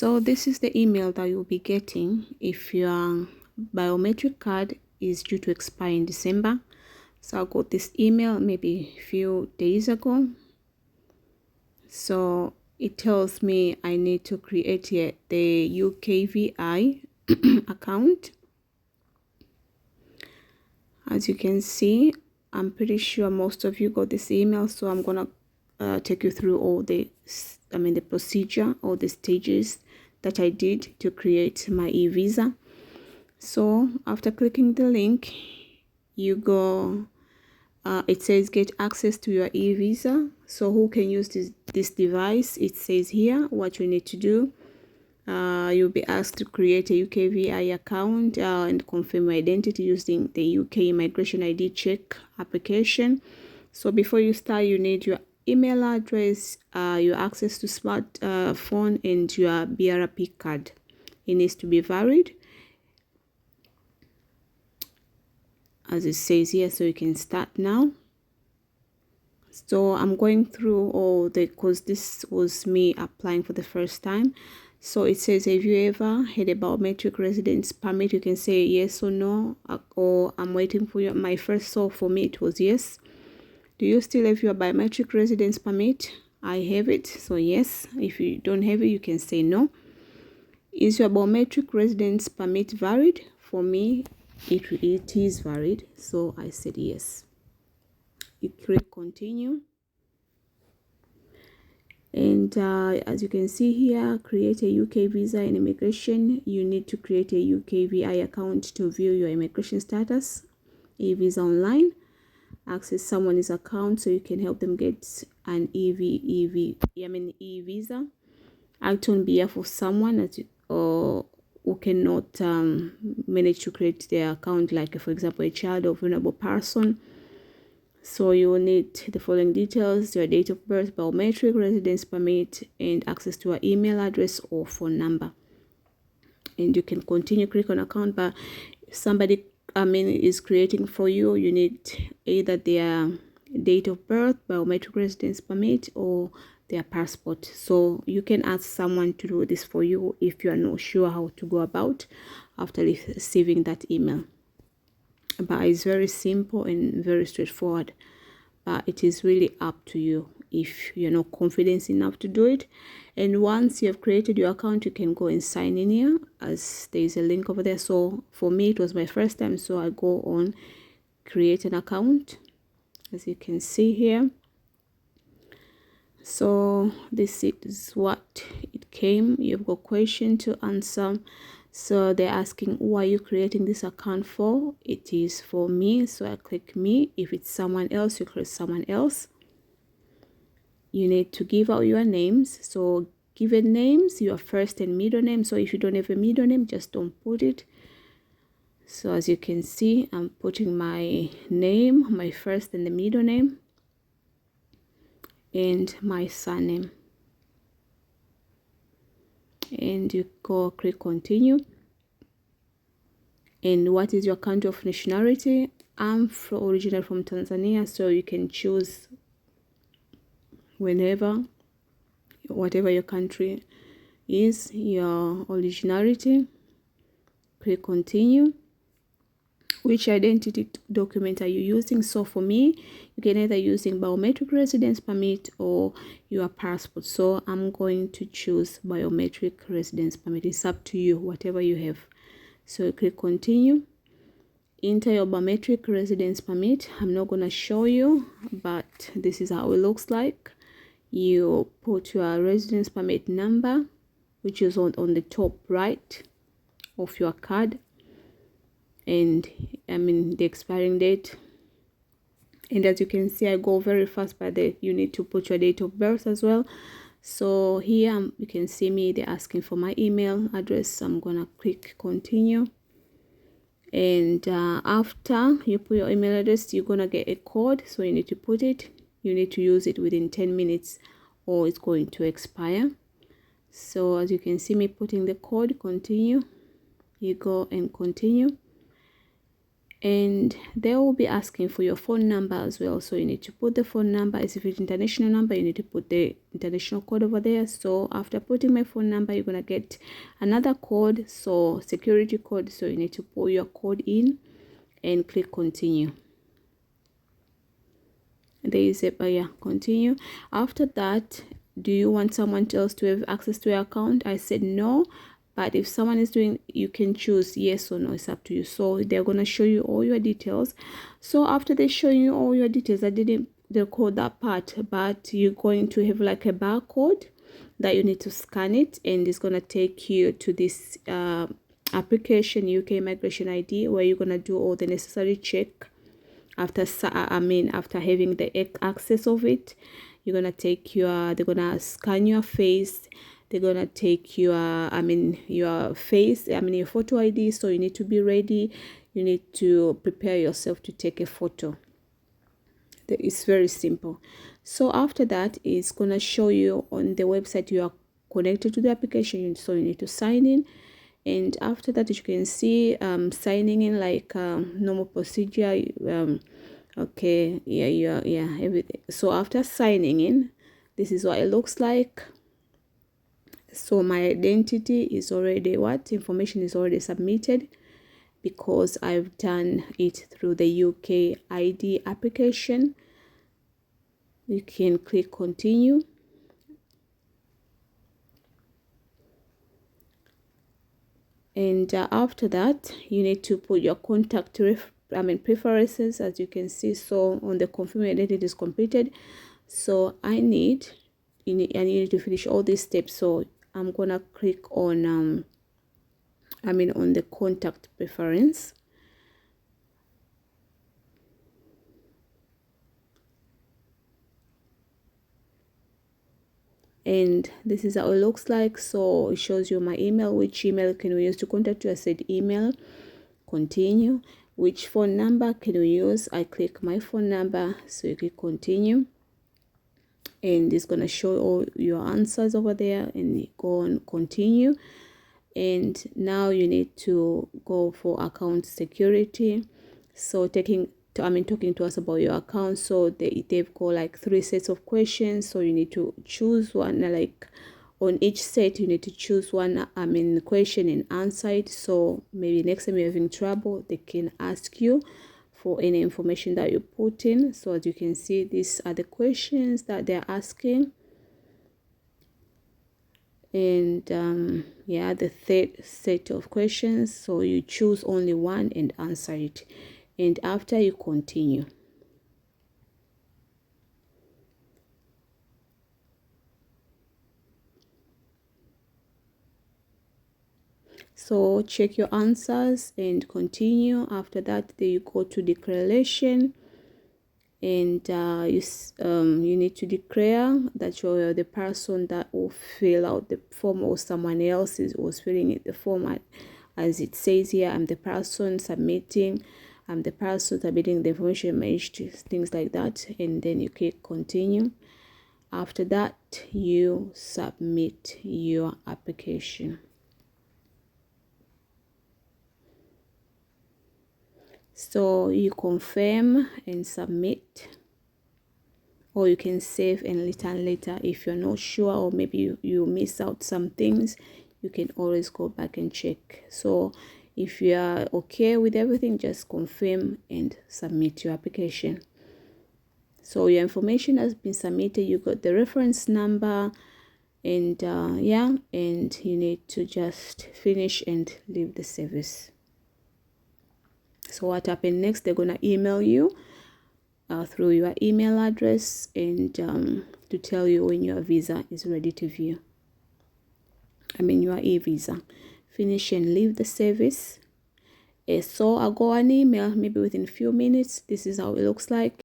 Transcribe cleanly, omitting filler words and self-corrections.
So this is the email that you'll be getting if your biometric card is due to expire in December. So I got this email maybe a few days ago. So it tells me I need to create here the UKVI account. As you can see, I'm pretty sure most of you got this email, so I'm gonna take you through all the procedure, all the stages that I did to create my eVisa. So after clicking the link, you go, it says get access to your eVisa. So who can use this device? It says here what you need to do. You'll be asked to create a UKVI account and confirm your identity using the UK Immigration ID check application. So before you start, you need your email address, your access to smartphone, and your BRP card. It needs to be valid, as it says here, so you can start now. So I'm going through all because this was me applying for the first time. So it says, have you ever had a biometric residence permit? You can say yes or no, or I'm waiting for my first. So for me it was yes. Do you still have your biometric residence permit? I have it, so yes. If you don't have it, you can say no. Is your biometric residence permit valid? For me it is valid, so I said yes. You click continue, and as you can see here, create a UK visa and immigration. You need to create a UKVI account to view your immigration status. eVisa online, access someone's account so you can help them get an eVisa. Act on behalf of someone or who cannot manage to create their account, like for example a child or vulnerable person. So you will need the following details: your date of birth, biometric residence permit, and access to your email address or phone number. And you can continue, click on account, but somebody is creating for you. You need either their date of birth, biometric residence permit, or their passport. So you can ask someone to do this for you if you are not sure how to go about after receiving that email. But it's very simple and very straightforward, but it is really up to you if you're not confident enough to do it. And once you have created your account, you can go and sign in here, as there is a link over there. So for me it was my first time, so I go on create an account, as you can see here. So this is what it came. You've got question to answer. So they're asking, who are you creating this account for? It is for me, so I click me. If it's someone else, you click someone else. You need to give out your names. So given names, your first and middle name. So if you don't have a middle name, just don't put it. So as you can see, I'm putting my name, my first and the middle name, and my surname. And you go click continue. And what is your country of nationality? I'm originally from Tanzania, so you can choose whatever your country is, your originality. Click continue. Which identity document are you using? So for me, you can either using biometric residence permit or your passport. So I'm going to choose biometric residence permit. It's up to you, whatever you have. So click continue. Enter your biometric residence permit. I'm not going to show you, but this is how it looks like. You put your residence permit number, which is on the top right of your card, and the expiring date. And as you can see, I go very fast, but you need to put your date of birth as well. So here you can see me, they're asking for my email address. I'm gonna click continue, and after you put your email address, you're gonna get a code, so you need to put it. You need to use it within 10 minutes or it's going to expire. So as you can see me putting the code, continue. You go and continue, and they will be asking for your phone number as well. So you need to put the phone number. As if it's international number, you need to put the international code over there. So after putting my phone number, you're gonna get another code, so security code. So you need to put your code in and click continue. There is a continue. After that, do you want someone else to have access to your account? I said no, but if someone is doing, you can choose yes or no. It's up to you. So they're gonna show you all your details. So after they show you all your details, I didn't decode that part, but you're going to have like a barcode that you need to scan it, and it's gonna take you to this application, UK Immigration ID, where you're gonna do all the necessary check. After having the access of it, you're gonna take they're gonna scan your face. They're gonna take your face, your photo ID. So you need to be ready. You need to prepare yourself to take a photo. It's very simple. So after that, it's gonna show you on the website you are connected to the application, so you need to sign in. And after that, you can see signing in like normal procedure. Okay, yeah, everything. So after signing in, this is what it looks like. So my identity is already information is already submitted, because I've done it through the UK ID application. You can click continue. And after that, you need to put your contact preferences, as you can see. So on the confirm identity is completed. So you need to finish all these steps. So I'm gonna click on on the contact preference. And this is how it looks like. So it shows you my email. Which email can we use to contact you? I said email. Continue. Which phone number can we use? I click my phone number, so you click continue, and it's gonna show all your answers over there, and you go on continue. And now you need to go for account security. So talking to us about your account. So they've got like 3 sets of questions, so you need to choose one. Like on each set, you need to choose one question and answer it. So maybe next time you're having trouble, they can ask you for any information that you put in. So as you can see, these are the questions that they're asking. And the 3rd set of questions, so you choose only one and answer it, and after you continue. So check your answers and continue. After that, then you go to declaration, and you need to declare that you're the person that will fill out the form, or someone else was filling the form. As it says here, I'm the person submitting, I'm the person submitting the information, things like that. And then you click continue. After that, you submit your application. So you confirm and submit, or you can save and return later if you're not sure, or maybe you miss out some things. You can always go back and check. So if you are okay with everything, just confirm and submit your application. So your information has been submitted. You got the reference number, and and you need to just finish and leave the service. So what happened next? They're gonna email you through your email address, and to tell you when your visa is ready to view. Your eVisa. Finish and leave the service. So I'll go an email maybe within a few minutes. This is how it looks like.